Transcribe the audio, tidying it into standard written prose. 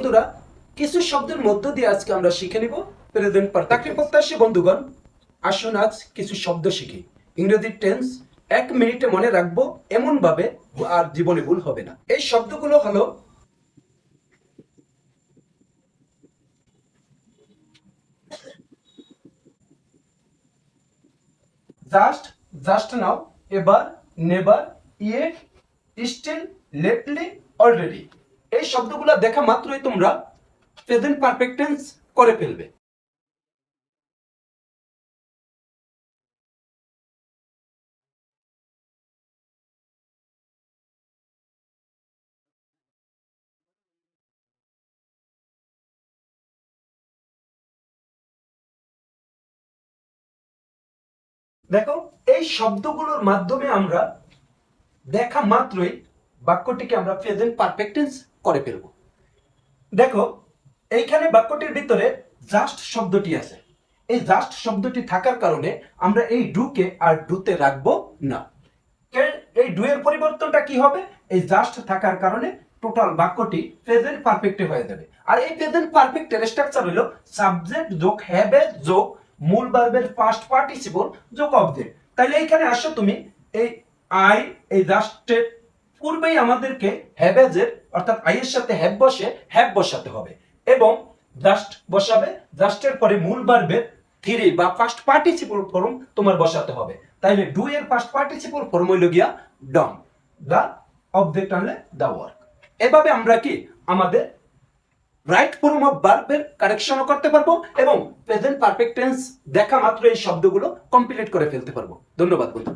বন্ধুরা, কিছু শব্দের মধ্য দিয়ে আজকে আমরা শিখে নিব প্রেজেন্ট পারফেক্ট। চাকরি প্রত্যাশী বন্ধুগণ, আসুন আজ কিছু শব্দ শিখি। ইংরেজি টেন্স 1 মিনিটে মনে রাখবো, এমন ভাবে আর জীবনে ভুল হবে না। এই শব্দগুলো হলো just, just now, ever, never, yet, still, lately, already. এই শব্দগুলো দেখা মাত্রই তোমরা প্রেজেন্ট পারফেক্ট টেন্স করে ফেলবে। দেখো, এই শব্দগুলোর মাধ্যমে আমরা দেখা মাত্রই বাক্যটিকে আমরা প্রেজেন্ট পারফেক্ট টেন্স করে ফেলব। দেখো, এইখানে বাক্যটির ভিতরে জাস্ট শব্দটি আছে। এই জাস্ট শব্দটি থাকার কারণে আমরা এই ডুকে আর ডুতে রাখবো না। এই ডু এর পরিবর্তনটা কি হবে? এই জাস্ট থাকার কারণে টোটাল বাক্যটি প্রেজেন্ট পারফেক্টে হয়ে যাবে। আর এই প্রেজেন্ট পারফেক্টের স্ট্রাকচার হলো সাবজেক্ট যোগ হ্যাভ এ যোগ মূল ভার্বের পাস্ট পার্টিসিপল যোগ অবজেক্ট। তাইলে এইখানে আসো তুমি, এই আই, এই জাস্টের পূর্বেই আমাদেরকে হ্যাভ এজ এর অর্থাৎ আই এর সাথে হ্যাভ বসে হ্যাভ বসাতে হবে এবং জাস্ট বসাবে। জাস্টের পরে মূল ভার্বের থ্রি বা ফার্স্ট পার্টিসিপল ফর্ম তোমার বসাতে হবে। তাইলে ডু এর ফার্স্ট পার্টিসিপল ফর্ম হইল গিয়া ডন, দা অবজেক্ট আনলে দা ওয়ার্ক। এভাবে আমরা কি আমাদের রাইট ফর্ম অফ ভার্বের কারেকশনও করতে পারবো এবং প্রেজেন্ট পারফেক্ট টেন্স দেখা মাত্র এই শব্দগুলো কমপ্লিট করে ফেলতে পারবো। ধন্যবাদ বন্ধু।